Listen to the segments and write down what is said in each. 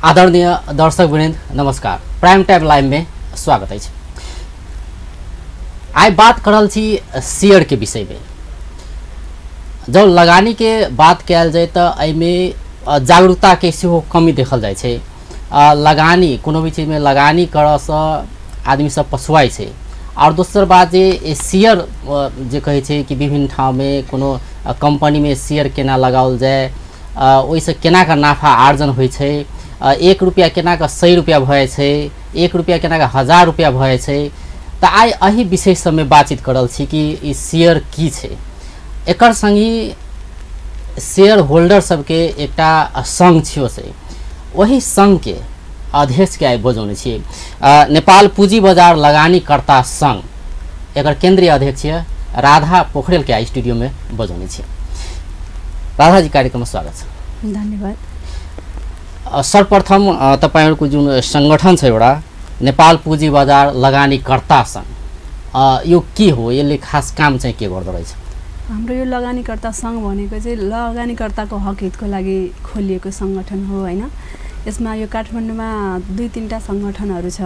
आदरणीय दर्शकवृन्द नमस्कार। Prime time live में स्वागत है। आज बात करल छी शेयर के विषय में। जब लगानी के बात कल जाए तो एमे जागरूकता के सेहो कमी देखल जाए छे। लगानी कोनो भी चीज में लगानी करस आदमी सब पछुआई छे। और दूसर बात जे शेयर जे कहे छे कि विभिन्न ठाव में कोनो कंपनी में शेयर केना लगाओल जाए, ओइसे केना का नाफा आर्जन होइ छे, 1 रुपया केना का 100 रुपया भए छे, 1 रुपया केना का 1000 रुपया भए छे। तो आई अही विषय सब में बातचीत करल छी कि ई शेयर की छे। एकर संगी शेयर होल्डर सबके एकटा संघ छियो से, वही संघ के अध्यक्ष के आई बजौने छी। नेपाल पूंजी बाजार लगानीकर्ता संघ एकर केंद्रीय अध्यक्ष राधा पोखरेल के आई स्टूडियो में बजौने छी। राधा जी कार्यक्रम में स्वागत छ। धन्यवाद। सर्वप्रथम तपाईहरुको जुन संगठन छ एउटा नेपाल पूंजी बाजार लगानीकर्ता संघ, यो के हो, यसले खास काम चाहिँ के गर्दो रहेछ? हाम्रो यो लगानीकर्ता संघ भनेको चाहिँ लगानीकर्ताको हक हितको लागि खोलिएको संगठन हो हैन। यसमा यो काठमाडौँमा 2-3टा संगठनहरू छ।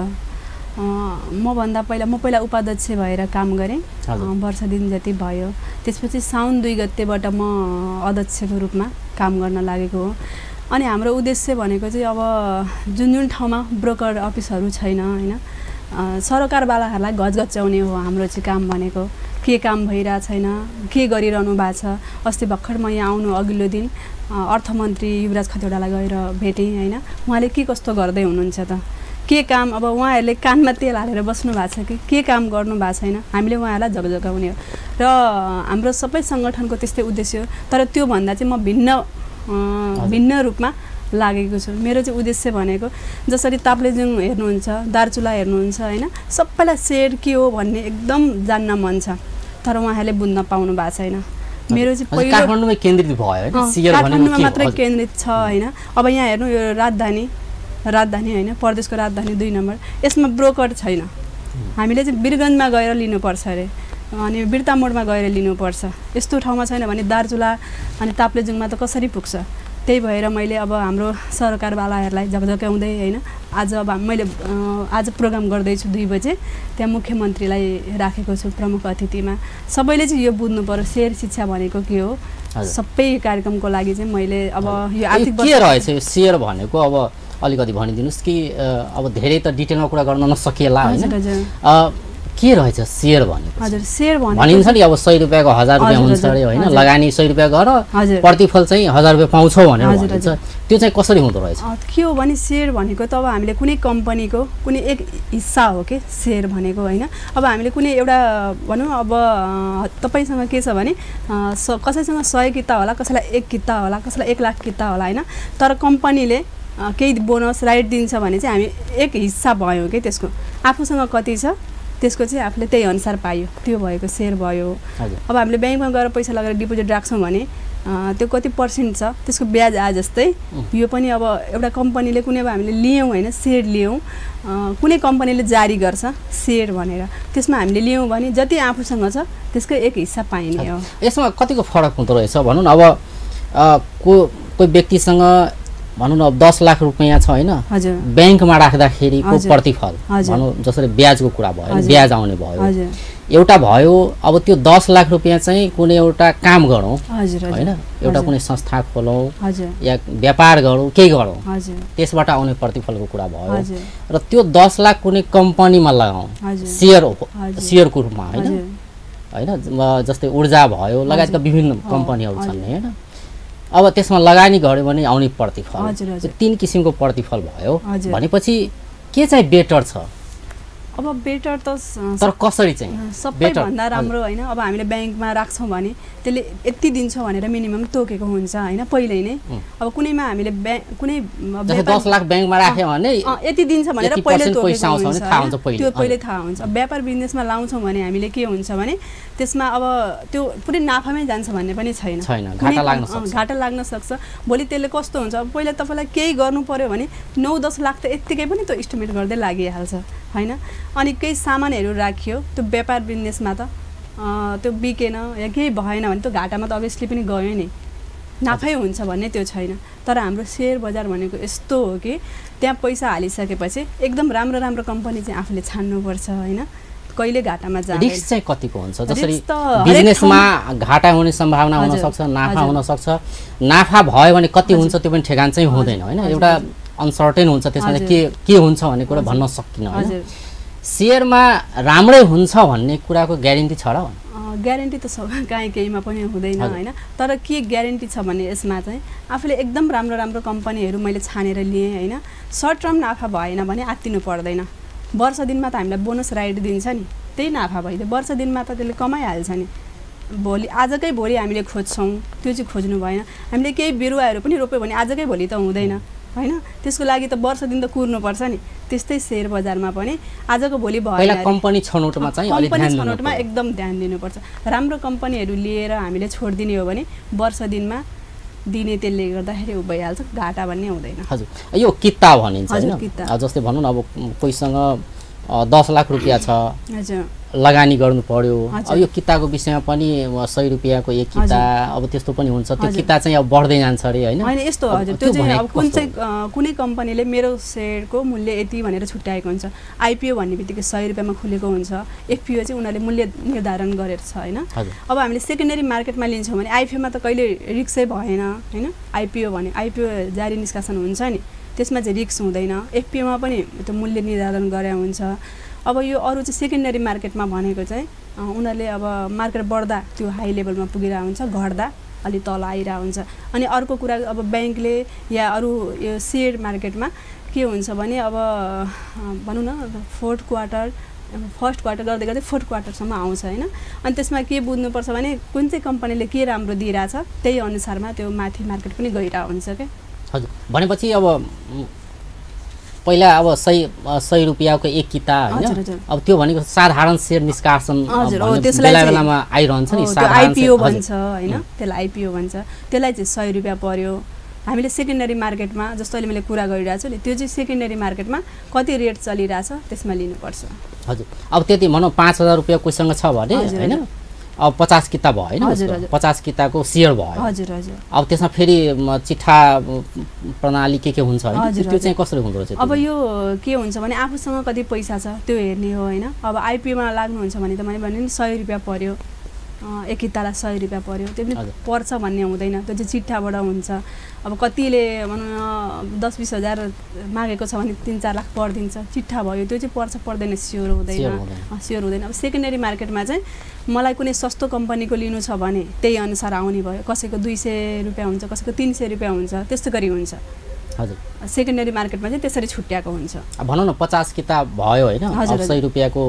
म पहिला उपाध्यक्ष भएर काम गरेँ, वर्ष दिन जति भयो। त्यसपछि साउन 2 गतेबाट म अध्यक्षको रूपमा काम गर्न लागेको हो। अनि हाम्रो उद्देश्य भनेको चाहिँ अब जुन ठाउँमा ब्रोकर अफिसहरू छैन हैन, सरकारवालाहरूलाई गजगच्याउने हो हाम्रो चाहिँ काम भनेको। के काम भइरा छैन, के गरिरहनु भएको छ। अस्ति भर्खर म यहाँ आउनु अघिल्लो दिन अर्थमन्त्री युवराज खतिवडालाई गएर भेटेँ हैन। उहाँले के कस्तो गर्दै हुनुहुन्छ त, के काम, अब उहाँहरूले कानमा तेल हालेर बस्नु भएको छ के काम गर्नु भएको छैन, हामीले उहाँहरूलाई झकझकाउने हो। र हाम्रो सबै सङ्गठनको त्यस्तै उद्देश्य हो। तर त्यो भन्दा चाहिँ म भिन्न रूपमा लागेको छु। मेरो चाहिँ उद्देश्य भनेको जसरी ताप्लेजुङ हेर्नुहुन्छ, दार्चुला हेर्नुहुन्छ हैन, सबैलाई शेयर के हो भन्ने एकदम जान्न मन छ, तर उहाँहरूले बुझ्न पाउनु भएको छैन। मेरो चाहिँ पहिलो काठमाडौँमा केन्द्रित भयो हैन, शेयर भनेको काठमाडौँमा मात्रै केन्द्रित छ हैन। अब यहाँ हेर्नु यो राजधानी हैन, प्रदेशको राजधानी 2 नम्बर, यसमा ब्रोकर छैन। हामीले चाहिँ वीरगञ्जमा गएर लिनुपर्छ अरे, अनि बिर्तामोडमा गएर लिनुपर्छ। यस्तो ठाउँमा छैन भने दार्चुला अनि ताप्लेजुङमा त कसरी पुग्छ। त्यही भएर मैले अब हाम्रो सरकारवालाहरूलाई झकझक्याउँदै हैन, अब मैले आज प्रोग्राम गर्दैछु 2 बजे, त्यहाँ मुख्यमन्त्रीलाई राखेको छु प्रमुख अतिथिमा। सबैले चाहिँ यो बुझ्नु पर्यो शेयर शिक्षा भनेको के हो। सबै कार्यक्रमको लागि चाहिँ मैले अब यो आर्थिक के रहेछ यो शेयर भनेको, अब अलिकति भनिदिनुस् कि अब धेरै त डिटेलमा कुरा गर्न नसकिएला हैन। के रहेछ शेयर भनेको? हजुर, शेयर भनिन्छ नि अब 100 रुपैयाँको 1000 रुपैयाँ हुन्छ अरे हैन, लगानी 100 रुपैयाँ गर प्रतिफल चाहिँ 1000 रुपैयाँ पाउँछौ भनेर भनिन्छ। त्यो चाहिँ कसरी हुँदो रहेछ? के हो भने शेयर भनेको त अब हामीले कुनै कम्पनीको कुनै एक हिस्सा हो के शेयर भनेको हैन। अब हामीले कुनै एउटा भनौँ अब तपाईसँग के छ भने कसैसँग 100 किता होला, कसैलाई 1 किता होला, कसैलाई 1 लाख किता होला हैन। तर कम्पनीले केही बोनस राइट दिन्छ भने चाहिँ हामी एक हिस्सा भयो के त्यसको, आफूसँग कति छ त्यसको चाहिँ आफूले त्यही अनुसार पायो, त्यो भएको शेयर भयो। अब हामीले ब्याङ्कमा गएर पैसा लगाएर डिपोजिट राख्छौँ भने त्यो कति पर्सेन्ट छ त्यसको ब्याज आए जस्तै यो पनि अब एउटा कम्पनीले कुनै अब हामीले लियौँ हैन, शेयर लियौँ, कुनै कम्पनीले जारी गर्छ शेयर भनेर, त्यसमा हामीले लियौँ भने जति आफूसँग छ त्यसको एक हिस्सा पाइने हो। यसमा कतिको फरक हुँदो रहेछ भनौँ न। अब कोही व्यक्तिसँग भनौँ न अब 10 लाख रुपैयाँ छ हैन, ब्याङ्कमा राख्दाखेरिको प्रतिफल भनौँ जसरी ब्याजको कुरा भयो, ब्याज आउने भयो एउटा भयो। अब त्यो 10 लाख रुपैयाँ चाहिँ कुनै एउटा काम गरौँ हैन, एउटा कुनै संस्था खोलौँ या व्यापार गरौँ, केही गरौँ, त्यसबाट आउने प्रतिफलको कुरा भयो। र त्यो 10 लाख कुनै कम्पनीमा लगाऊँ शेयरको रूपमा हैन, जस्तै ऊर्जा भयो लगायतका विभिन्न कम्पनीहरू छन् हैन। अब त्यसमा लगानी गर्यो भने आउने प्रतिफल 3 किसिमको प्रतिफल भयो भनेपछि के चाहिँ बेटर छ? अब बेटर त तर कसरी चाहिँ सबैभन्दा राम्रो हैन। अब हामीले ब्याङ्कमा राख्छौँ भने त्यसले यति दिन्छ भनेर मिनिमम तोकेको हुन्छ हैन पहिल्यै नै। अब कुनैमा हामीले कुनै 10 लाख ब्याङ्कमा राख्यो भने यति दिन्छ भनेर पहिले पैसा आउँछ भने थाहा हुन्छ, त्यो पहिले थाहा हुन्छ। व्यापार बिजनेसमा लाउँछौँ भने हामीले के हुन्छ भने त्यसमा अब त्यो पुरै नाफामै जान्छ भन्ने पनि छैन, घाटा लाग्न सक्छ। भोलि त्यसले कस्तो हुन्छ, अब पहिला तपाईँलाई केही गर्नु पर्यो भने 9-10 लाख त यत्तिकै पनि त्यो इस्टिमेट गर्दै लागिहाल्छ हैन। अनि केही सामानहरू राखियो त्यो व्यापार बिजनेसमा त त्यो बिकेन या केही भएन भने त्यो घाटामा त अभियसली पनि गयो नै। नाफै हुन्छ भन्ने त्यो छैन। तर हाम्रो सेयर बजार भनेको यस्तो हो कि त्यहाँ पैसा हालिसकेपछि एकदम राम्रो राम्रो कम्पनी चाहिँ आफूले छान्नुपर्छ होइन, कहिले घाटामा जाँदैन। रिस्क चाहिँ कतिको हुन्छ? जसरी बिजनेसमा घाटा हुने सम्भावना हुन सक्छ, नाफा हुन सक्छ। नाफा भयो भने कति हुन्छ त्यो पनि ठेगान चाहिँ हुँदैन होइन, एउटा अनसर्टेन हुन्छ, त्यसमा के हुन्छ भन्ने कुरा भन्न सकिन्न होइन। सेयरमा राम्रै हुन्छ भन्ने कुराको ग्यारेन्टी छ र? ग्यारेन्टी त केहीमा पनि हुँदैन होइन, तर के ग्यारेन्टी छ भने यसमा चाहिँ आफूले एकदम राम्रो राम्रो कम्पनीहरू मैले छानेर लिएँ होइन, सर्ट टर्म नाफा भएन भने आत्तिनु पर्दैन। वर्ष दिनमा त हामीलाई बोनस राइट दिन्छ नि, त्यही नाफा भइदियो वर्ष दिनमा त त्यसले कमाइहाल्छ नि। भोलि आजकै भोलि हामीले खोज्छौँ, त्यो चाहिँ खोज्नु भएन। हामीले केही बिरुवाहरू पनि रोप्यो भने आजकै भोलि त हुँदैन होइन, त्यसको लागि त वर्ष दिन त कुर्नुपर्छ नि। त्यस्तै सेयर बजारमा पनि आजको भोलि भएन, कम्पनी छनौटमा चाहिँ एकदम ध्यान दिनुपर्छ। राम्रो कम्पनीहरू लिएर हामीले छोडिदिने हो भने वर्ष दिनमा दिने, त्यसले गर्दाखेरि उ भइहाल्छ, घाटा भन्ने हुँदैन। हजुर, यो किता भनिन्छ होइन, जस्तै भनौँ न अब कोहीसँग 10 लाख रुपियाँ छ, लगानी गर्नु पर्यो, अब यो किताको विषयमा पनि 100 रुपियाँको एक किता अब त्यस्तो पनि हुन्छ, त्यो किता चाहिँ अब बढ्दै जान्छ अरे होइन? होइन यस्तो हजुर, त्यो चाहिँ अब कुनै कम्पनीले मेरो सेयरको मूल्य यति भनेर छुट्याएको हुन्छ। आइपिओ भन्ने बित्तिकै 100 रुपियाँमा खुलेको हुन्छ, एफपिओ चाहिँ उनीहरूले मूल्य निर्धारण गरेर छ होइन। अब हामीले सेकेन्डरी मार्केटमा लिन्छौँ भने आइपिओमा त कहिले रिक्सै भएन होइन। आइपिओ भने आइपिओ जारी निष्कासन हुन्छ नि, त्यसमा चाहिँ रिक्स हुँदैन। एफपिओमा पनि त्यो मूल्य निर्धारण गरे हुन्छ। अब यो अरू चाहिँ सेकेन्डरी मार्केटमा भनेको चाहिँ उनीहरूले अब मार्केट बढ्दा त्यो हाई लेभलमा पुगेर हुन्छ, घट्दा अलि तल आइरहेको हुन्छ। अनि अर्को कुरा अब ब्याङ्कले या अरू यो सेयर मार्केटमा के हुन्छ भने अब भनौँ न फर्स्ट क्वार्टर गर्दै गर्दै फोर्थ क्वार्टरसम्म आउँछ होइन। अनि त्यसमा के बुझ्नुपर्छ भने कुन चाहिँ कम्पनीले के राम्रो दिइरहेछ त्यही अनुसारमा त्यो माथि मार्केट पनि गइरहेको हुन्छ क्या। हजुर, भनेपछि अब पहिला अब 100 रुपियाँको एक किता होइन, अब त्यो भनेको साधारण सेयर निष्कासन बेलामा आइरहन्छ नि, आइपिओ भन्छ होइन, त्यसलाई आइपिओ भन्छ। त्यसलाई चाहिँ 100 रुपियाँ पर्यो। हामीले सेकेन्डरी मार्केटमा जस्तो अहिले मैले कुरा गरिरहेको छु नि, त्यो चाहिँ सेकेन्डरी मार्केटमा कति रेट चलिरहेछ त्यसमा लिनुपर्छ। हजुर, अब त्यति भनौँ 5000 रुपियाँ कोहीसँग छ भने होइन, अब 50 किता भयो होइन, 50 किताको सेयर भयो। हजुर हजुर। अब त्यसमा फेरि चिठा प्रणाली के हुन्छ होइन, त्यो चाहिँ कसरी हुँदो रहेछ? अब यो के हुन्छ भने आफूसँग कति पैसा छ त्यो हेर्ने हो होइन। अब आइपिओमा लाग्नुहुन्छ भने त मैले भने नि 100 रुपियाँ पर्यो, एक कितालाई 100 रुपियाँ पर्यो, त्यो पनि पर्छ भन्ने हुँदैन, त्यो चाहिँ चिट्ठाबाट हुन्छ। अब कतिले भनौँ न 10-20 हजार मागेको छ भने 3-4 लाख पर्दिन्छ, चिट्ठा भयो, त्यो चाहिँ पर्छ पर्दैन स्योर हुँदैन। अब सेकेन्डरी मार्केटमा चाहिँ मलाई कुनै सस्तो कम्पनीको लिनु छ भने त्यही अनुसार आउने भयो, कसैको 200 रुपियाँ हुन्छ, कसैको 300 रुपियाँ हुन्छ, त्यस्तो गरी हुन्छ। हजुर, सेकेन्डरी मार्केटमा चाहिँ त्यसरी छुट्याएको हुन्छ। भनौँ न 50 किता भयो होइन, 100 रुपियाँको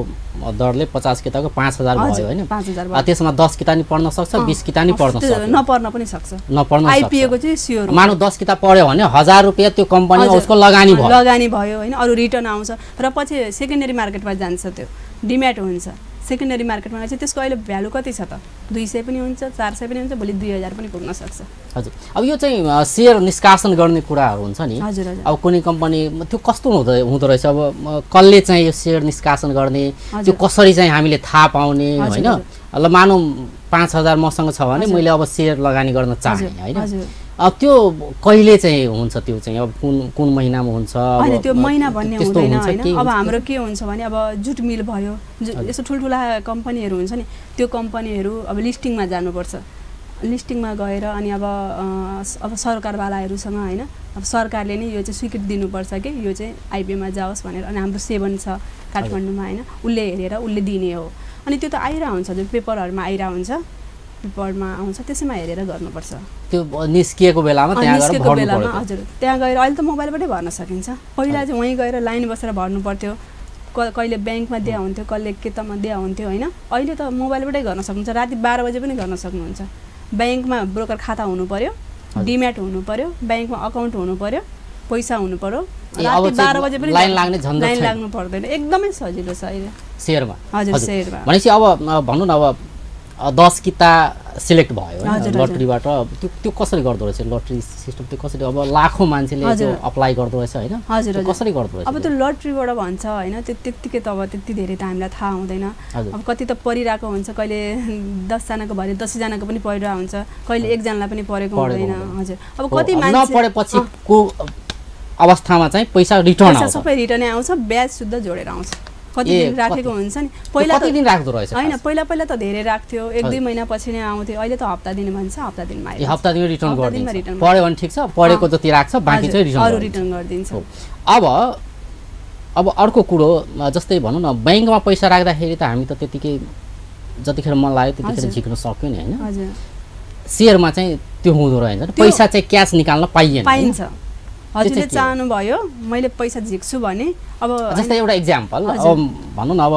दरले 50 किताको 5000 भयो होइन, 5000 त्यसमा 10 किता नि पर्न सक्छ, 20 किता नि पर्न सक्छ, नपर्न पनि सक्छ, नपर्न सक्छ। आइपिओको चाहिँ स्योर मानौ 10 किता पर्यो भने 1000 रुपियाँ त्यो कम्पनीमा उसको लगानी भयो होइन, अरू रिटर्न आउँछ र पछि सेकेन्डरी मार्केटमा जान्छ, त्यो डिम्याट हुन्छ। सेकेन्डरी मार्केटमा चाहिँ त्यसको अहिले भ्यालु कति छ त? 200 पनि हुन्छ, 400 पनि हुन्छ, भोलि 2000 पनि पुग्न सक्छ। हजुर, अब यो चाहिँ सेयर निष्कासन गर्ने कुराहरू हुन्छ नि। हजुर हजुर। अब कुनै कम्पनी त्यो कस्तो हुँदो रहेछ, अब कसले चाहिँ यो सेयर निष्कासन गर्ने, त्यो कसरी चाहिँ हामीले थाहा पाउने होइन? ल मानौँ 5000 मसँग छ भने मैले अब सेयर लगानी गर्न चाहेँ होइन, अब त्यो कहिले चाहिँ हुन्छ? त्यो चाहिँ अब कुन महिनामा हुन्छ? होइन त्यो महिना भन्ने हुँदैन होइन। अब हाम्रो के हुन्छ भने अब जुट मिल भयो, यस्तो ठुल्ठुला कम्पनीहरू हुन्छ नि, त्यो कम्पनीहरू अब लिस्टिङमा जानुपर्छ। लिस्टिङमा गएर अनि अब सरकारवालाहरूसँग होइन, अब सरकारले नै यो चाहिँ स्वीकृति दिनुपर्छ कि यो चाहिँ आइपिओमा जाओस् भनेर। अनि हाम्रो सेवन छ काठमाडौँमा होइन, उसले हेरेर उसले दिने हो। अनि त्यो त आइरहेको हुन्छ, जो पेपरहरूमा आइरहेको हुन्छ, पेपरमा आउँछ, त्यसैमा हेरेर गर्नुपर्छ। त्यो निस्किएको बेलामा त्यहाँ गएर भर्नु पर्छ। हजुर, त्यहाँ गएर अहिले त मोबाइलबाटै भर्न सकिन्छ। पहिला चाहिँ वहीँ गएर लाइन बसेर भर्नु पर्थ्यो, कहिले ब्याङ्कमा दिया हुन्थ्यो, कहिले केतामा दिया हुन्थ्यो होइन। अहिले त मोबाइलबाटै गर्न सक्नुहुन्छ, राति 12 बजे पनि गर्न सक्नुहुन्छ। ब्याङ्कमा ब्रोकर खाता हुनु पर्यो, डिम्याट हुनु पर्यो, ब्याङ्कमा अकाउन्ट हुनु पर्यो, पैसा हुनु पर्यो, राति 12 बजे पनि लाइन लाग्नु पर्दैन, एकदमै सजिलो छ अहिले सेयरमा। हजुर, सेयरमा। भनेपछि अब भनौँ न अब 10 किता सिलेक्ट भयो हैन लटरीबाट त्यो कसरी गर्दो रहेछ लटरी सिस्टम त्यो कसरी अब लाखौं मान्छेले त्यो अप्लाई गर्दो रहेछ हैन कसरी गर्दो रहेछ अब त्यो लटरीबाट भन्छ हैन त्यो त्यतिकै त अब त्यति धेरै त हामीलाई थाहा हुँदैन अब कति त परिरहेको हुन्छ कहिले 10 जनाको भरे 10 जनाको पनि परिरहेको हुन्छ कहिले एक जनालाई पनि परेको हुँदैन हजुर अब कति मान्छे नपरेपछिको अवस्थामा चाहिँ पैसा रिटर्न आउँछ सबै रिटर्नै आउँछ ब्याज शुद्ध जोडेर आउँछ कति दिन राखेको हुन्छ नि पहिला कति दिन राख्दो रहेछ हैन पहिला त धेरै राख्थ्यो 1-2 महिना पछि नै आउँथ्यो अहिले त हप्ता दिन भन्छ हप्ता दिनमा आइन्छ हप्ता दिन रिटर्न गर्दिन्छ पढ्यो भने ठीक छ पढेको जति राख्छ बाँकी चाहिँ रिटर्न गरिदिन्छ अब अर्को कुरो जस्तै भनौं न बैंकमा पैसा राख्दाखेरि त हामी त त्यतिकै जतिखेर मन लाग्यो त्यतिखेर झिक्न सक्यो नि हैन हजुर शेयरमा चाहिँ त्यो हुँदो रहेछ पैसा चाहिँ क्याश निकाल्न पाइन्छ हजुरले चाहनु भयो मैले पैसा झिक्छु भने अब जस्तै एउटा एक्जाम्पल अब भनौं न अब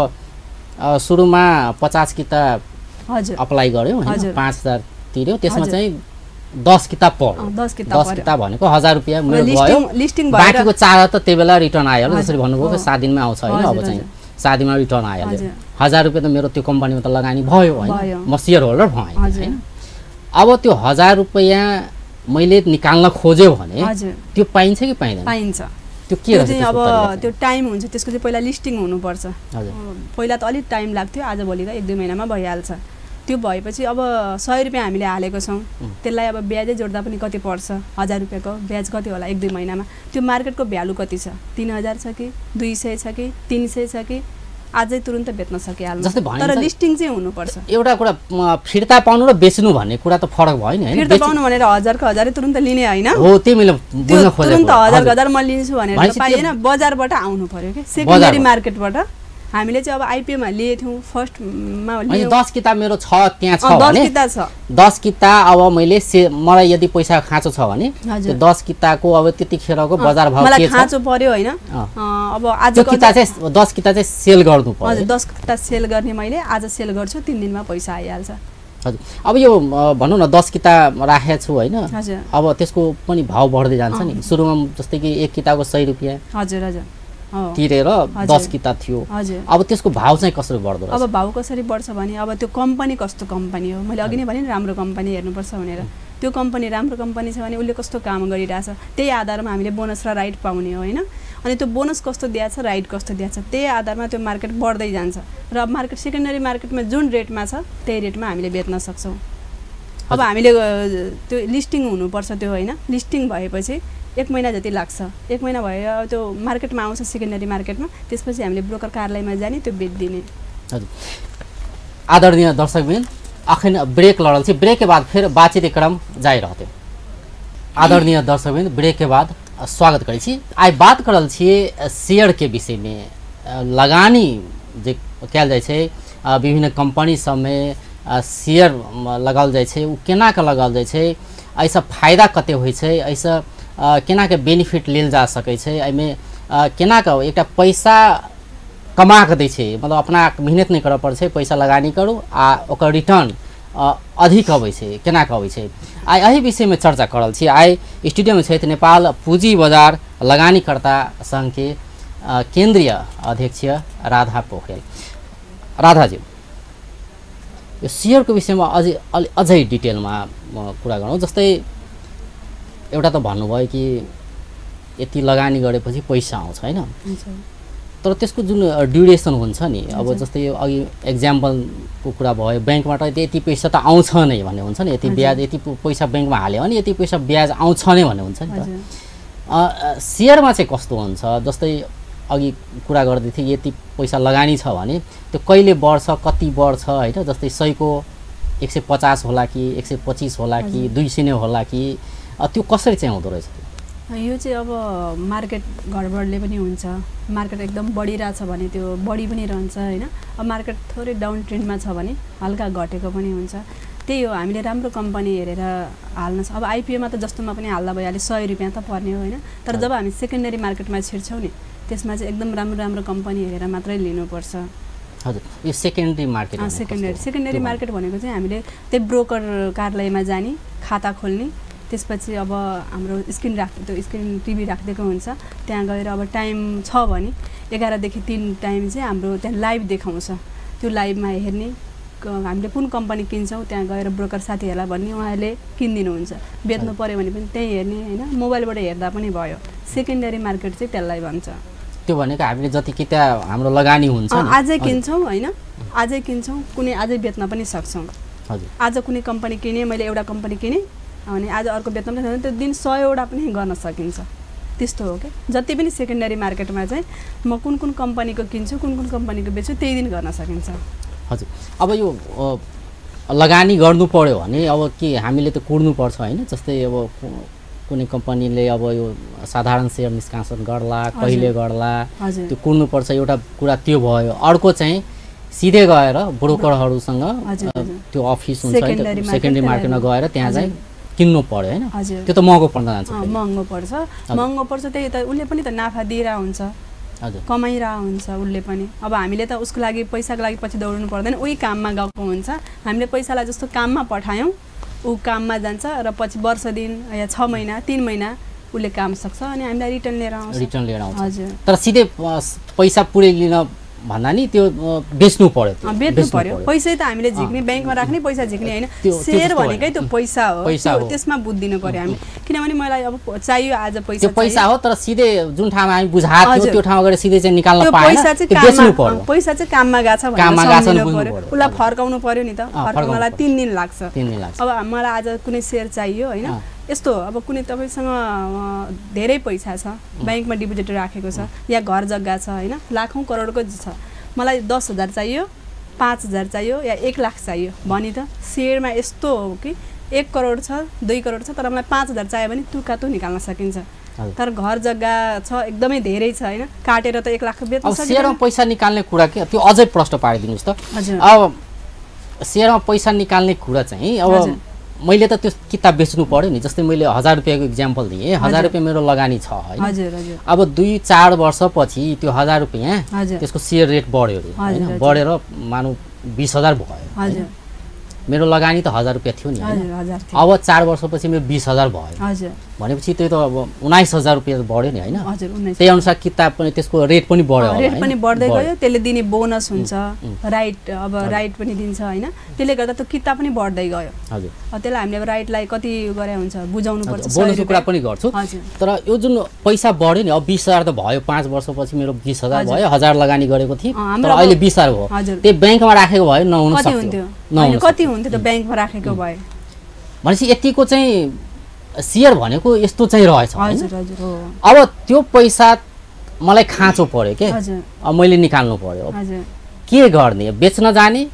सुरुमा 50 किताब हजुर अप्लाई गर्यो हैन 5000 तिर्यो त्यसमा चाहिँ 10 किताब पढ्यो 10 किताब भनेको 1000 रुपैयाँ मेरो भयो लिस्टिङ बाँकीको 4000 त त्यही बेला रिटर्न आयो होला जसरी भन्नुभयो 7 दिनमा आउँछ हैन अब चाहिँ 7 दिनमा रिटर्न आयो 1000 रुपैयाँ त मेरो त्यो कम्पनीमा त लगानी भयो हैन म शेयर होल्डर भएँ हैन अब त्यो 1000 रुपैयाँ मैले निकाल्न खोज्यो भने त्यो पाइन्छ कि पाइँदैन पाइन्छ त्यो के रहेछ अब त्यो टाइम हुन्छ त्यसको चाहिँ पहिला लिस्टिङ हुनुपर्छ पहिला त अलि टाइम लाग्थ्यो आज भोलि त 1-2 महिनामा भइहाल्छ त्यो भएपछि अब 100 रुपैयाँ हामीले हालेको छौं त्यसलाई अब ब्याजै जोड्दा पनि कति पर्छ 1000 रुपैयाँको ब्याज कति होला 1-2 महिनामा त्यो मार्केटको भ्यालु कति छ 3000 छ कि 200 छ कि 300 छ कि आजै तुरुन्त बेच्न सकिहाल्छ तर लिस्टिङ चाहिँ हुनुपर्छ एउटा कुरा फिर्ता पाउनु र बेच्नु भन्ने कुरा त फरक भयो नि हैन फिर्ता पाउनु भनेर 1000 को 1000 तुरुन्त लिने हैन हो त्यही मैले बुझ्न खोजेको तुरुन्त 1000 म लिन्छु भनेर पाइएन बजारबाट आउनु पर्यो के सेकेन्डरी मार्केटबाट हामीले चाहिँ अब आईपीओ मा लिए थियौ फर्स्ट मा लियो 10 किताब मेरो छ त्यहाँ छ भने 10 किताब छ 10 किताब अब मैले मलाई यदि पैसा खाँचो छ भने त्यो 10 किताबको अब त्यतिखेरको बजार भाव के छ मलाई खाँचो पर्यो हैन अब आज किताब चाहिँ 10 किताब चाहिँ सेल गर्नु पर्यो हजुर 10 किताब सेल गर्ने मैले आज सेल गर्छु 3 दिनमा पैसा आइहाल्छ हजुर अब यो भनौं न 10 किताब राखेको छु हैन अब त्यसको पनि भाव बढ्दै जान्छ नि सुरुमा जस्तै कि एक किताबको 100 रुपैयाँ हजुर हजुर तिरेर 10 किताब थियो अब त्यसको भाव चाहिँ कसरी बढ्दो रहेछ अब भाव कसरी बढ्छ भने अब त्यो कम्पनी कस्तो कम्पनी हो मैले अघि नै भने राम्रो कम्पनी हेर्नुपर्छ भनेर त्यो कम्पनी राम्रो कम्पनी छ भने उले कस्तो काम गरिरहेछ त्यही आधारमा हामीले बोनस र राइट पाउने हो हैन अनि त्यो बोनस कस्तो दिएछ राइट कस्तो दिएछ त्यही आधारमा त्यो मार्केट बढ्दै जान्छ र मार्केट सेकेन्डरी मार्केटमा जुन रेटमा छ त्यही रेटमा हामीले बेच्न सक्छौं अब हामीले त्यो लिस्टिङ हुनुपर्छ त्यो हैन लिस्टिङ भएपछि 1 महिना जति लाग्छ 1 महिना भयो त्यो मार्केटमा आउँछ सेकेन्डरी मार्केटमा त्यसपछि हामीले ब्रोकर कार्यालयमा जाने त्यो बेच्दिने हजुर आदरणीय दर्शकबिन अखन ब्रेक लड़ल छी ब्रेक के बाद फिर बातचीत क्रम जारी रहते आदरणीय दर्शकबिन ब्रेक के बाद स्वागत करै छी आइ बात करल छी शेयर के विषय में लगानी जे कयल जाय छै विभिन्न कंपनी सब में शेयर लगाल जाय छै उ केना के लगाल जाय छै ऐसा फायदा कते होय छै ऐसा केना के बेनिफिट लेल जा सकै छै एमे केना के एकटा पैसा कमा के दै छै मतलब अपना मेहनत नहीं करऽ पड़ै छै पैसा लगानी करू आ ओकर रिटर्न अधिक अबै छै केना के अबै छै आइ एही विषय में चर्चा करल छी आइ स्टूडियो में छथि नेपाल पूंजी बजार लगानीकर्ता संघ के केंद्रीय अध्यक्ष राधा पोखरेल राधा जी यो शेयर को विषय में अझै डिटेल में कुरा गरौँ जस्तै एउटा त भन्नुभयो कि यति लगानी गरेपछि पैसा आउँछ हैन तर त्यसको जुन ड्युरेसन हुन्छ नि अब जस्तै अघि एक्जाम्पल को कुरा भयो बैंकबाट यति पैसा त आउँछ नै भन्ने हुन्छ नि यति ब्याज यति पैसा बैंकमा हाल्यो भने यति पैसा ब्याज आउँछ नै भन्ने हुन्छ नि त शेयरमा चाहिँ कस्तो हुन्छ जस्तै अघि कुरा गर्दै थिए यति पैसा लगानी छ भने त्यो कहिले बढ्छ कति बढ्छ हैन जस्तै 100 को 150 होला कि 125 होला कि 200 नै होला कि त्यो कसरी चाहिँ हुँदो रहेछ यो चाहिँ अब मार्केट गडबडले पनि हुन्छ मार्केट एकदम बढिरहेछ भने त्यो बढी पनि रहन्छ हैन अब मार्केट थोरै डाउन ट्रेन्डमा छ भने हल्का घटेको पनि हुन्छ त्यही हो हामीले राम्रो कम्पनी हेरेर हाल्न अब आईपीओ मा त जस्तोमा पनि हाल्दा भइहाल्यो 100 रुपैयाँ त पर्ने हो हैन तर जब हामी सेकेन्डरी मार्केटमा छिर्छौं नि त्यसमा चाहिँ एकदम राम्रो कम्पनी हेरेर मात्रै लिनुपर्छ हजुर यो सेकेन्डरी मार्केट सेकेन्डरी मार्केट भनेको चाहिँ हामीले त्यही ब्रोकर कार्यालयमा जाने खाता खोल्ने त्यसपछि अब हाम्रो स्क्रिन राख्दै त्यो स्क्रिन टिभी राख्दैको हुन्छ त्यहाँ गएर अब टाइम छ भने 11 देखि 3 टाइम चाहिँ हाम्रो त्यहाँ लाइभ देखाउँछ त्यो लाइभमा हेर्ने हामीले कुन कम्पनी किन्छौँ त्यहाँ गएर ब्रोकर साथीहरूलाई भन्ने उहाँहरूले किनिदिनुहुन्छ बेच्नु पऱ्यो भने पनि त्यहीँ हेर्ने होइन मोबाइलबाट हेर्दा पनि भयो सेकेन्डरी मार्केट चाहिँ त्यसलाई भन्छ त्यो भनेको हामीले जति कि त्यहाँ हाम्रो लगानी हुन्छ आजै किन्छौँ होइन आजै किन्छौँ कुनै आजै बेच्न पनि सक्छौँ आज कुनै कम्पनी किनेँ मैले एउटा कम्पनी किनेँ अनि आज अर्को बेच्न पनि सक्छ त्यो दिन 100वटा पनि गर्न सकिन्छ त्यस्तो हो क्या जति पनि सेकेन्डरी मार्केटमा चाहिँ म कुन कुन कम्पनीको किन्छु कुन कुन कम्पनीको बेच्छु त्यही दिन गर्न सकिन्छ हजुर अब यो लगानी गर्नु पर्यो भने अब के हामीले त कुर्नु पर्छ होइन जस्तै अब कुनै कम्पनीले अब यो साधारण सेयर निष्कासन गर्ला कहिले गर्ला त्यो कुर्नु पर्छ एउटा कुरा त्यो भयो अर्को चाहिँ सिधै गएर ब्रोकरहरूसँग त्यो अफिस हुन्छ सेकेन्डरी मार्केटमा गएर त्यहाँ चाहिँ किन्नु पर्यो हैन त्यो त महँगो पर्न जान्छ महँगो पर्छ त्यही त उसले पनि त नाफा दिइरा हुन्छ हजुर कमाइरा हुन्छ उसले पनि अब हामीले त उसको लागि पैसाको लागि पछि दौड्नु पर्दैन उही काममा गएको हुन्छ हामीले पैसालाई जस्तो काममा पठायौँ ऊ काममा जान्छ र पछि वर्ष दिन या 6 महिना 3 महिना उसले काम सक्छ अनि हामीलाई रिटर्न लिएर आउँछ हजुर तर सिधै पैसा पुरै लिन भन्दा नि त्यो बेच्नु पर्यो पैसा त हामीले झिक्ने बैंकमा राख्ने पैसा झिक्ने हैन शेयर भनेकै त्यो पैसा हो त्यसमा बुझ्दिनु पर्यो हामी किनभने मलाई अब चाहियो आज पैसा त्यो पैसा हो तर सिधै जुन ठाउँमा हामी बुझाएको थियो त्यो ठाउँमा गएर सिधै चाहिँ निकाल्न पाएन त्यो बेच्नु पर्यो पैसा चाहिँ काममा गएको छ भनेर सम्झिनु पर्यो उलाई फर्काउनु पर्यो नि त फर्काउनलाई 3 दिन लाग्छ अब मलाई आज कुनै शेयर चाहियो हैन यस्तो अब कुनै तपाईसँग धेरै पैसा छ बैंकमा डिपोजिट राखेको छ या घर जग्गा छ हैन लाखौं करोडको छ मलाई 10,000 चाहियो 5,000 चाहियो या 1 लाख चाहियो भनी त शेयरमा यस्तो हो कि 1 करोड छ 2 करोड छ तर मलाई 5,000 चाहियो भने तुकातु निकाल्न सकिन्छ तर घर जग्गा छ एकदमै धेरै छ हैन काटेर त 1 लाख बेच्न सकिन्छ अब शेयरमा पैसा निकाल्ने कुरा के त्यो अझै प्रश्न पारिदिनुस् त अब शेयरमा पैसा निकाल्ने कुरा चाहिँ अब मैले त त्यो किताब बेच्नु पर्यो नि जस्तै मैले 1000 रुपैयाँको एक्जाम्पल दिएँ 1000 रुपैयाँ मेरो लगानी छ हैन अब 2-4 वर्षपछि त्यो 1000 रुपैयाँ त्यसको शेयर रेट बढ्यो हैन बढेर मानौ 20000 भयो मेरो लगानी त 1000 रुपैयाँ थियो नि अब 4 वर्षपछि मेरो 20000 भयो भनेपछि त्यो त अब 19000 रुपैयाँ बढ्यो नि हैन त्यही अनुसार किताब पनि त्यसको रेट पनि बढ्यो रेट पनि बढ्दै गयो त्यसले दिने बोनस हुन्छ राइट अब राइट पनि दिन्छ हैन त्यसले गर्दा त किताब पनि बढ्दै गयो हजुर त्यसलाई हामीले अब राइटलाई कति गरे हुन्छ बुझाउनु पर्छ बोनसको कुरा पनि गर्छु तर यो जुन पैसा बढ्यो नि अब 20000 त भयो 5 वर्षपछि मेरो 20000 भयो 1000 लगानी गरेको थिए तर अहिले 20000 भयो त्यो बैंकमा राखेको भए नहुन सक्थ्यो कति हुन्थ्यो त बैंकमा राखेको भए भनेपछि यतिको चाहिँ शेयर भनेको यस्तो चाहिँ रहेछ अब त्यो पैसा मलाई खाँचो पर्यो के अब मैले निकाल्नु पर्यो के गर्ने बेच्न जाने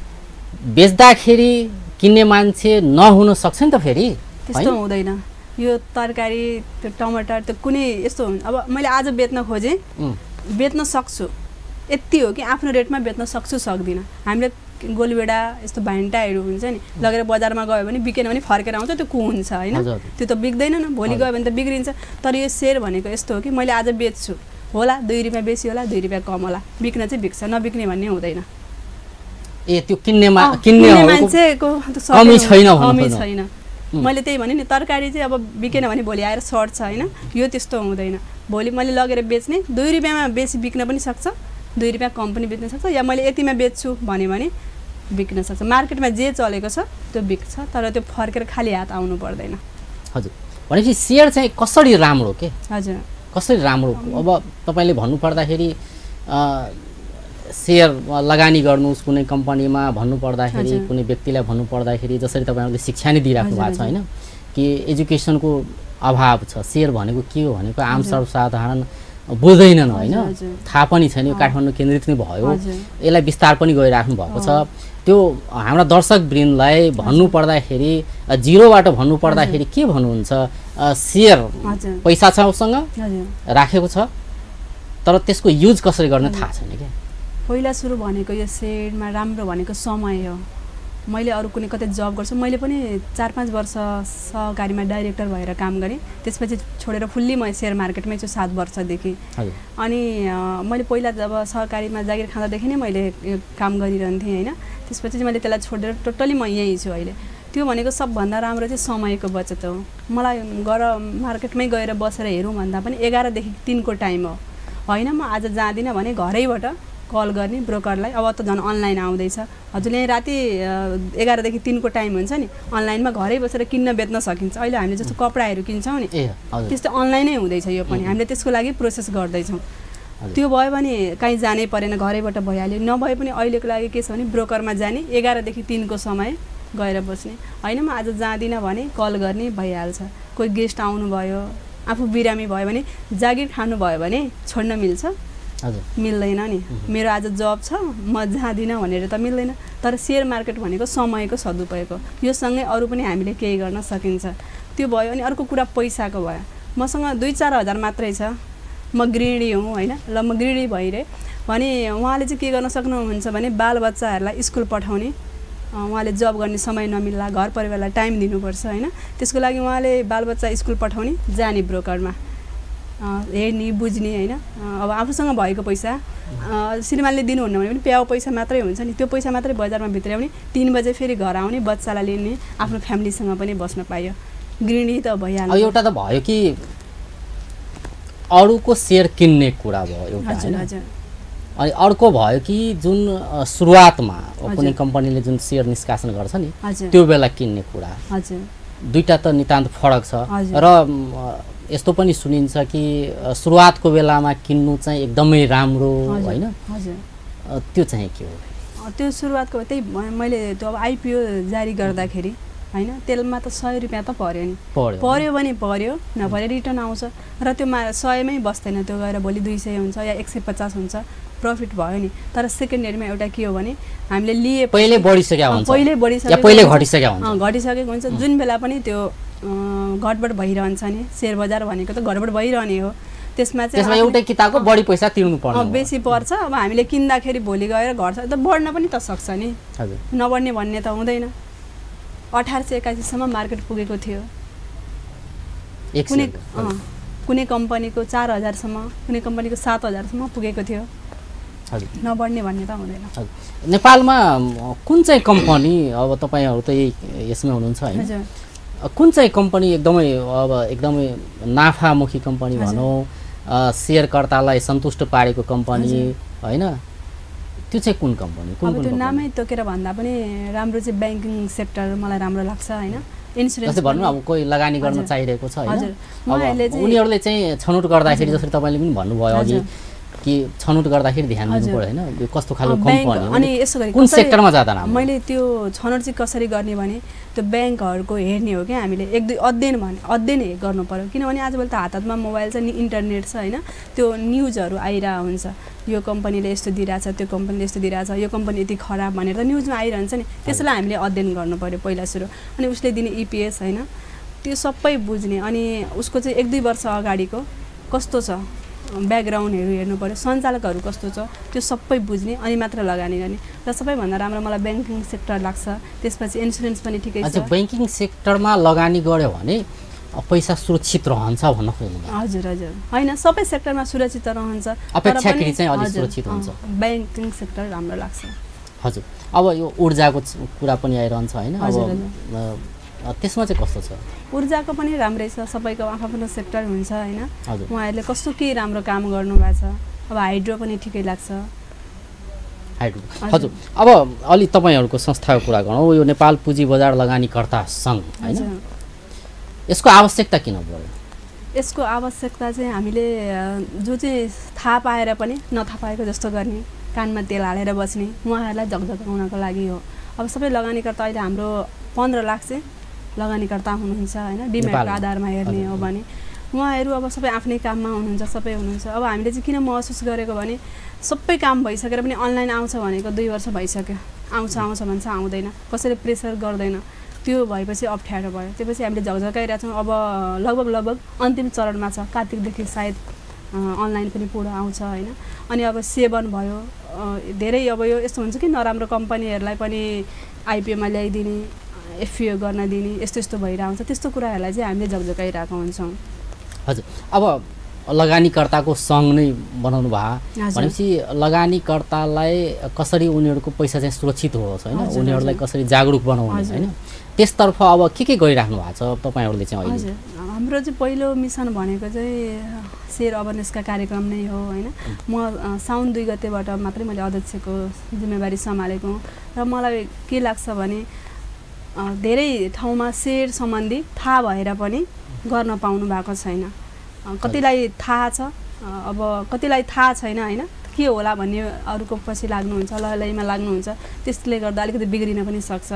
बेच्दाखेरि किन्ने मान्छे नहुन सक्छ नि त फेरि त्यस्तो हुँदैन यो तरकारी त्यो टमाटर त्यो कुनै यस्तो अब मैले आज बेच्न खोजे बेच्न सक्छु यति हो कि आफ्नो रेटमा बेच्न सक्छु सक्दिन हामीले गोलबेडा यस्तो भान्टाहरू हुन्छ नि लगेर बजारमा गयो भने बिकेन भने फर्केर आउँछ त्यो हुन्छ हैन त्यो त बिक्दैन न भोलि गयो भने त बिग्रिन्छ तर यो शेयर भनेको यस्तो हो कि मैले आज बेच्छु होला 2 रुपैयाँ बेसी होला 2 रुपैयाँ कम होला बिक्न चाहिँ बिक्छ नबिक्ने भन्ने हुँदैन ए त्यो किन्ने मान्छेको कमी छैन मैले त्यही भने नि तरकारी चाहिँ अब बिकेन भने भोलि आएर सर्ट्छ हैन यो त्यस्तो हुँदैन भोलि मैले लगेर बेच्ने 2 रुपैयाँमा बेसी बिक्न पनि सक्छ 2 रुपैयाँ कम पनि बेच्न सक्छ या मैले यतिमा बेच्छु भने बिक्न सक्छ मार्केटमा जे चलेको छ त्यो बिक्छ तर त्यो फर्केर खाली हात आउनु पर्दैन हजुर भनेपछि शेयर चाहिँ कसरी राम्रो के हजुर कसरी राम्रो अब तपाईले भन्नु पर्दाखेरि शेयर लगानी गर्नुस् कुनै कम्पनीमा भन्नु पर्दाखेरि कुनै व्यक्तिलाई भन्नु पर्दाखेरि जसरी तपाईहरुले शिक्षा नै दिइराख्नु भएको छ हैन कि एजुकेसनको अभाव छ शेयर भनेको के हो भनेको आम सर्वसाधारण बुझ्दैनन् हैन थाहा पनि छैन यो काठमाडौँ केन्द्रित नै भयो यसलाई विस्तार पनि गरिराख्नु भएको छ त्यो हाम्रा दर्शक वृन्दलाई भन्नु पर्दाखेरि जिरोबाट भन्नु पर्दाखेरि के भन्नुहुन्छ शेयर पैसा छ उसँग राखेको छ तर त्यसको युज कसरी गर्ने थाहा छैन के पहिला सुरु भनेको यो शेयरमा राम्रो भनेको समय हो मैले अरु कुनै कतै जब गर्छु मैले पनि 4-5 वर्ष सहकारीमा डाइरेक्टर भएर काम गरे त्यसपछि छोडेर फुल्ली म शेयर मार्केटमै छु 7 वर्षदेखि अनि मैले पहिला जब सहकारीमा जागिर खाँदा देखि नै मैले काम गरिरहन्थे हैन त्यसपछि चाहिँ मैले त्यसलाई छोडेर टोटली म यही छु अहिले त्यो भनेको सबभन्दा राम्रो चाहिँ समयको बचत हो मलाई मार्केटमै गएर बसेर हेरौँ भन्दा पनि 11 देखि 3 को टाइम हो हैन म आज जादिन भने घरैबाट कल गर्ने ब्रोकरलाई। अब त झन् अनलाइन आउँदैछ, हजुरले यहाँ राति 11 देखि 3 को टाइम हुन्छ नि, अनलाइनमा घरै बसेर किन्न बेच्न सकिन्छ। अहिले हामीले जस्तो कपडाहरू किन्छौँ नि त्यस्तो अनलाइनै हुँदैछ। यो पनि हामीले त्यसको लागि प्रोसेस गर्दैछौँ। त्यो भयो भने कहीँ जानै परेन, घरैबाट भइहाल्यो। नभए पनि अहिलेको लागि के छ भने ब्रोकरमा जाने, 11 देखि 3 को समय गएर बस्ने। होइन म आज जाँदिनँ भने कल गर्ने भइहाल्छ। कोही गेस्ट आउनुभयो, आफू बिरामी भयो भने, जागिर खानु भयो भने छोड्न मिल्छ? मिल्दैन नि। मेरो आज जब छ म जाँदिनँ भनेर त मिल्दैन। तर सेयर मार्केट भनेको समयको सदुपयोग हो। यो सँगै अरू पनि हामीले केही गर्न सकिन्छ। त्यो भयो। अनि अर्को कुरा पैसाको भयो। मसँग 2-4 हजार मात्रै छ, म गृहिणी हुँ होइन। ल म गृहिणी भइरहे भने उहाँले चाहिँ के गर्न सक्नुहुन्छ भने बालबच्चाहरूलाई स्कुल पठाउने, उहाँले जब गर्ने समय नमिल्ला, घर परिवारलाई टाइम दिनुपर्छ होइन। त्यसको लागि उहाँले बालबच्चा स्कुल पठाउने, जाने ब्रोकरमा हेर्ने बुझ्ने होइन। अब आफूसँग भएको पैसा श्रीमानले दिनुहुन्न भने पनि प्याउ पैसा मात्रै हुन्छ नि, त्यो पैसा मात्रै बजारमा भित्र्याउने, 3 बजे फेरि घर आउने, बच्चालाई लिने, आफ्नो फ्यामिलीसँग पनि बस्न पाइयो। गृहिणी त भइहाल्यो। एउटा त भयो कि अरूको सेयर किन्ने कुरा भयो एउटा, अनि अर्को भयो कि जुन सुरुवातमा कुनै कम्पनीले जुन सेयर निष्कासन गर्छ नि त्यो बेला किन्ने कुरा। दुईटा त नितान्त फरक छ। र यस्तो पनि सुनिन्छ कि सुरुवातको बेलामा किन्नु चाहिँ एकदमै राम्रो होइन, त्यो चाहिँ के हो? त्यो सुरुवातको त्यही मैले त्यो अब आइपिओ जारी गर्दाखेरि होइन, तेलमा त 100 रुपियाँ त पर्यो नि, पर्यो भने पर्यो, नभए रिटर्न आउँछ। र त्यो 100मै बस्दैन, त्यो गएर भोलि 200 हुन्छ या 150 हुन्छ, प्रफिट भयो नि। तर सेकेन्डरीमा एउटा के हो भने हामीले लिए पहिले बढिसक्यो हुन्छ, पहिले घटिसकेको हुन्छ। जुन बेला पनि त्यो घटबड भइरहन्छ नि, सेयर बजार भनेको त घटबड भइरहने हो। त्यसमा चाहिँ एउटै किताबको बढी पैसा तिर्नु पर्छ, बेसी पर्छ। अब हामीले किन्दाखेरि भोलि गएर घट्छ त, बढ्न पनि त सक्छ नि, नबढ्ने भन्ने त हुँदैन। 1881 सम्म मार्केट पुगेको थियो। कुनै कम्पनीको 4000 सम्म, कुनै कम्पनीको 7000 सम्म पुगेको थियो। नबढ्ने भन्ने त हुँदैन। नेपालमा कुन चाहिँ कम्पनी, अब तपाईँहरू त यसमै हुनुहुन्छ होइन, कुन चाहिँ कम्पनी एकदमै नाफामुखी कम्पनी भनौँ, सेयरकर्तालाई सन्तुष्ट पारेको कम्पनी होइन, त्यो चाहिँ कुन कम्पनी? अब त्यो नामै तोकेर भन्दा पनि राम्रो चाहिँ ब्याङ्किङ सेक्टर मलाई राम्रो लाग्छ होइन। इन्सुरेन्स भनौँ, अब कोही लगानी गर्न चाहिरहेको छ होइन, उनीहरूले चाहिँ छनौट गर्दाखेरि जसरी तपाईँले पनि भन्नुभयो अघि कि छनौट गर्दाखेरि ध्यान दिनु पर्यो होइन, यो कस्तो खालको कम्पनी, अनि यसो गरी कुन सेक्टरमा जाँदा राम्रो? मैले त्यो छनौट चाहिँ कसरी गर्ने भने त्यो ब्याङ्कहरूको हेर्ने हो क्या, हामीले 1-2 अध्ययन गर्नु पर्यो। किनभने आजभोलि त हातमा मोबाइल छ नि, इन्टरनेट छ होइन, त्यो न्युजहरू आइरहेको हुन्छ, यो कम्पनीले यस्तो दिइरहेछ, त्यो कम्पनीले यस्तो दिइरहेछ, यो कम्पनी यति खराब भनेर त न्युजमा आइरहन्छ नि। त्यसलाई हामीले अध्ययन गर्नु पर्यो पहिला सुरु। अनि उसले दिने इपिएस होइन, त्यो सबै बुझ्ने, अनि उसको चाहिँ 1-2 वर्ष अगाडिको कस्तो छ ब्याकग्राउन्डहरू हेर्नु पर्यो, सञ्चालकहरू कस्तो छ, त्यो सबै बुझ्ने, अनि मात्र लगानी गर्ने। र सबैभन्दा राम्रो मलाई ब्याङ्किङ सेक्टर लाग्छ। त्यसपछि इन्सुरेन्स पनि ठिकै छ। ब्याङ्किङ सेक्टरमा लगानी गर्यो भने पैसा सुरक्षित रहन्छ भन्न खोज्नु? हजुर होइन, सबै सेक्टरमा सुरक्षित रहन्छ, अपेक्षाकृत चाहिँ अलि सुरक्षित हुन्छ। ब्याङ्किङ सेक्टर राम्रो लाग्छ। हजुर, अब यो ऊर्जाको कुरा पनि आइरहन्छ होइन, अब त्यसमा चाहिँ कस्तो छ? ऊर्जाको पनि राम्रै छ, सबैको आफ्नो सेक्टर हुन्छ होइन। उहाँहरूले कस्तो के राम्रो काम गर्नुभएको छ। अब हाइड्रो पनि ठिकै लाग्छ। हाइड्रो, हजुर। अब अलि तपाईँहरूको संस्थाको कुरा गरौँ, यो नेपाल पुँजी बजार लगानीकर्ता सङ्घ होइन, यसको आवश्यकता किन पर्यो? यसको आवश्यकता चाहिँ हामीले जो चाहिँ थाहा पाएर पनि नथाहा पाएको जस्तो गर्ने, कानमा तेल हालेर बस्ने, उहाँहरूलाई झकझकाउनको लागि हो। अब सबै लगानीकर्ता अहिले हाम्रो 15 लाख चाहिँ लगानीकर्ता हुनुहुन्छ होइन, डिमेटको आधारमा हेर्ने हो भने उहाँहरू अब सबै आफ्नै काममा हुनुहुन्छ, सबै हुनुहुन्छ। अब हामीले चाहिँ किन महसुस गरेको भने सबै काम भइसकेर पनि अनलाइन आउँछ भनेको 2 वर्ष भइसक्यो, आउँछ भन्छ आउँदैन, कसैले प्रेसर गर्दैन, त्यो भएपछि अप्ठ्यारो भयो। त्यसपछि हामीले झकझकाइरहेको छौँ। अब लगभग अन्तिम चरणमा छ, कार्तिकदेखि सायद अनलाइन पनि पुरा आउँछ होइन। अनि अब सेवन भयो, धेरै अब यो यस्तो हुन्छ कि नराम्रो कम्पनीहरूलाई पनि आइपिओमा ल्याइदिने, एफपिओ गर्न दिने, यस्तो भइरहेको हुन्छ। त्यस्तो कुराहरूलाई चाहिँ हामीले झकझकाइरहेको हुन्छौँ। हजुर, अब लगानीकर्ताको सङ्घ नै बनाउनु भयो भनेपछि लगानीकर्तालाई कसरी उनीहरूको पैसा चाहिँ सुरक्षित होस् होइन, उनीहरूलाई कसरी जागरुक बनाउने होइन, त्यसतर्फ अब के गरिराख्नु भएको छ तपाईँहरूले चाहिँ अहिले? हाम्रो चाहिँ पहिलो मिसन भनेको चाहिँ शेयर अवेरनेसका कार्यक्रम नै हो हैन। म साउन 2 गतेबाट मात्रै मैले अध्यक्षको जिम्मेवारी सम्हालेको र मलाई के लाग्छ भने धेरै ठाउँमा शेयर सम्बन्धी थाहा भएर पनि गर्न पाउनु भएको छैन। कतिलाई थाहा छ, अब कतिलाई थाहा छैन हैन, के होला भन्ने अरूको पछि लाग्नुहुन्छ, लहलैमा लाग्नुहुन्छ, त्यसले गर्दा अलिकति बिग्रिन पनि सक्छ।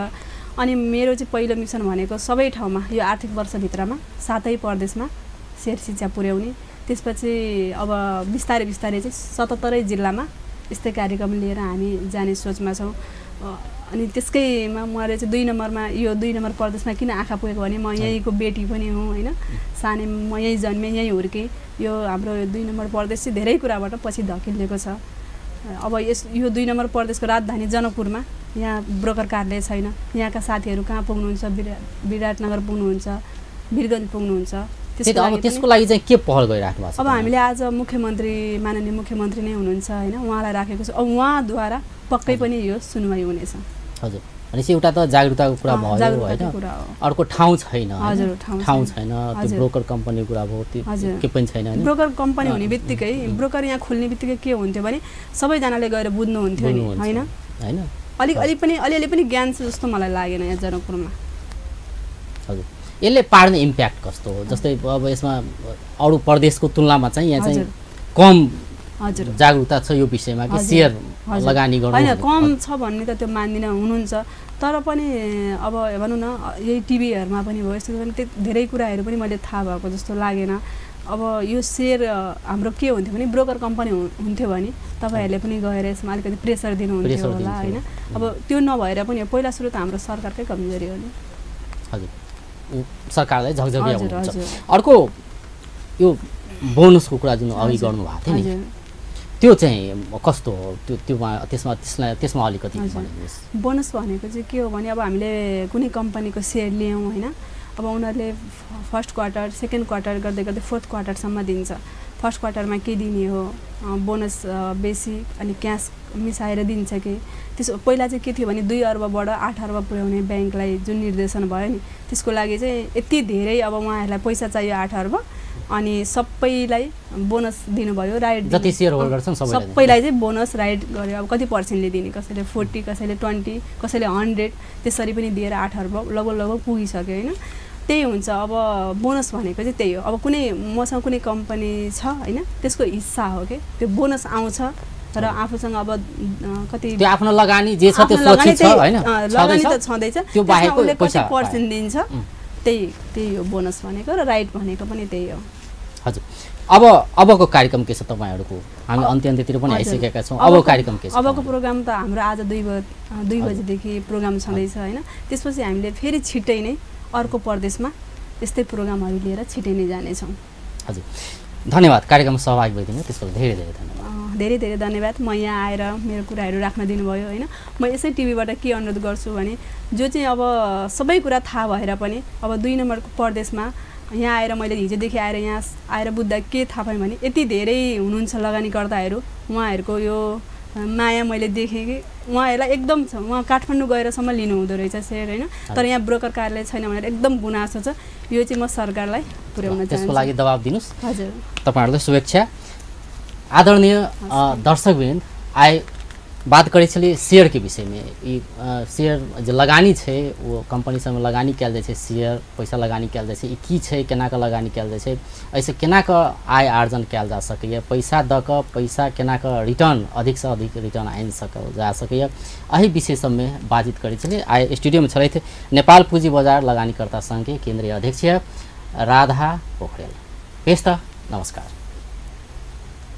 अनि मेरो चाहिँ पहिलो मिसन भनेको सबै ठाउँमा यो आर्थिक वर्षभित्रमा 7 प्रदेशमा शेयर शिक्षा पुर्याउने। त्यसपछि अब बिस्तारै बिस्तारै चाहिँ 77 जिल्लामा यस्तै कार्यक्रम लिएर हामी जाने सोचमा छौँ। अनि त्यसकैमा मैले चाहिँ 2 नम्बरमा यो 2 नम्बर प्रदेशमा किन आँखा पुगेको भने म यहीँको बेटी पनि हुँ हैन। सानै म यहीँ जन्मेँ, यहीँ हुर्केँ। यो हाम्रो 2 नम्बर प्रदेश चाहिँ धेरै कुराबाट पछि धकेलिएको छ। अब यो 2 नम्बर प्रदेशको राजधानी जनकपुरमा, यहाँ ब्रोकर कार्यालय छैन। यहाँका साथीहरू कहाँ पुग्नुहुन्छ? विराटनगर पुग्नुहुन्छ, वीरगञ्ज पुग्नुहुन्छ। त्यसको लागि चाहिँ के पहल गरिराख्नु भएको छ? अब हामीले आज मुख्यमन्त्री, माननीय मुख्यमन्त्री नै हुनुहुन्छ हैन, उहाँलाई राखेको छ। अब उहाँद्वारा पक्कै पनि यो सुनवाई हुनेछ। हजुर, भनेपछि एउटा त जागरुकताको कुरा भयो हैन, अर्को ठाउँ छैन। हजुर, ठाउँ छैन, त्यो ब्रोकर कम्पनी कुरा भयो, त्यो के पनि छैन हैन। ब्रोकर कम्पनी हुने बित्तिकै, ब्रोकर यहाँ खोल्ने बित्तिकै के हुन्थ्यो भने सबैजनाले गएर बुझ्नुहुन्थ्यो नि हैन हैन। अलिअलि पनि ज्ञान छ जस्तो मलाई लागेन यहाँ जनकपुरमा। हजुर, यसले पार्ने इम्प्याक्ट कस्तो हो? जस्तै अब यसमा अरू प्रदेशको तुलनामा चाहिँ यहाँ चाहिँ कम जागरुकता छ यो विषयमा कि शेयर लगानी गर्नु हैन, कम छ भन्ने त त्यो मान्दिन हुनुहुन्छ। तर पनि अब भनौँ न यही टिभीहरूमा पनि भयो, यस्तो पनि धेरै कुराहरू पनि मैले थाहा भएको जस्तो लागेन। अब यो शेयर हाम्रो के हुन्थ्यो भने ब्रोकर कम्पनी हुन्थ्यो भने तपाईँहरूले पनि गएर यसमा अलिकति प्रेसर दिनुहुन्थ्यो होला हैन। अब त्यो नभएर पनि पहिला सुरु त हाम्रो सरकारकै कमजोरी हो नि। हजुर, सरकारलाई झकझकिया हुन्छ। अर्को यो बोनसको कुरा जुन अघि गर्नुभएको थियो नि, त्यो चाहिँ कस्तो हो? त्यसमा अलिकति भनिदिनुहोस्। बोनस भनेको चाहिँ के हो भने अब हामीले कुनै कम्पनीको शेयर लियौँ हैन, अब उनीहरूले फर्स्ट क्वार्टर, सेकेन्ड क्वार्टर गर्दै गर्दै फोर्थ क्वार्टरसम्म दिन्छ। फर्स्ट क्वार्टरमा के दिने हो, बोनस बेसी अनि क्यास मिसाएर दिन्छ कि? त्यसो पहिला चाहिँ के थियो भने 2 अर्बबाट 8 अर्ब पुर्याउने ब्याङ्कलाई जुन निर्देशन भयो नि, त्यसको लागि चाहिँ यति धेरै अब उहाँहरूलाई पैसा चाहियो 8 अर्ब, अनि सबैलाई बोनस दिनुभयो, राइट जति सेयर होल्डर छन् सबैलाई चाहिँ बोनस राइट गर्यो। अब कति पर्सेन्टले दिने, कसैले 40, कसैले 20, कसैले 100, त्यसरी पनि दिएर 8 अर्ब लगभग पुगिसक्यो हैन। त्यही हुन्छ। अब बोनस भनेको चाहिँ त्यही हो। अब कुनै मसँग कुनै कम्पनी छ हैन, त्यसको हिस्सा हो के, त्यो बोनस आउँछ तर आफूसँग अब कति त्यो आफ्नो लगानी जे छ त्यो सुरक्षित छ हैन, लगानी त छँदैछ, त्यो बाहेकको पैसा पर्सेन्ट दिन्छ, त्यही हो बोनस भनेको। र राइट भनेको पनि त्यही हो। हजुर, अबको कार्यक्रम के छ तपाईहरुको? हामी अन्त्यतिर पनि आइसकेका छौं। अबको कार्यक्रम के छ? अबको प्रोग्राम त हाम्रो आज 2 बजेदेखि प्रोग्राम छँदैछ हैन। त्यसपछि हामीले फेरि छिट्टै नै अर्को प्रदेशमा यस्तै प्रोग्रामहरू लिएर छिट्टै नै जानेछौँ। हजुर, धन्यवाद कार्यक्रममा सहभागी भइदिनु, त्यसको धेरै धेरै धन्यवाद। धेरै धेरै धन्यवाद। म यहाँ आएर मेरो कुराहरू राख्न दिनुभयो हैन। म यसै टिभीबाट के अनुरोध गर्छु भने जो चाहिँ अब सबै कुरा थाहा भएर पनि अब 2 नम्बरको प्रदेशमा यहाँ आएर मैले हिजोदेखि आएर यहाँ आएर बुझ्दा के थाहा पाएँ भने यति धेरै हुनुहुन्छ लगानीकर्ताहरू, उहाँहरूको यो माया मैले देखेँ कि उहाँहरूलाई एकदम छ। उहाँ काठमाडौँ गएरसम्म लिनु हुँदो रहेछ शेयर हैन, तर यहाँ ब्रोकर कार्यालय छैन भनेर एकदम गुनासो छ। यो चाहिँ म सरकारलाई पुर्याउन चाहन्छु। त्यसको लागि दबाब दिनुस्। हजुर, तपाईहरुलाई शुभेच्छा। आदरणीय दर्शकवृन्द, बात करै छलिए शेयर के विषय में। शेयर जो लगानी है वो कंपनी सब लगानी कल जाए, शेयर पैसा लगानी कल जाए, की है केना का लगानी कल जाए, ऐसे केना का आय आर्जन कल जा सके, पैसा द क पैसा केना का रिटर्न अधिक से अधिक रिटर्न आन जा सके, यही विषय सब में बातचीत करै छलिए। आए स्टूडियो में छलैथे नेपाल पुँजी बजार लगानीकर्ता संघ के केन्द्रीय अध्यक्ष राधा पोखरेल। पेश त नमस्कार।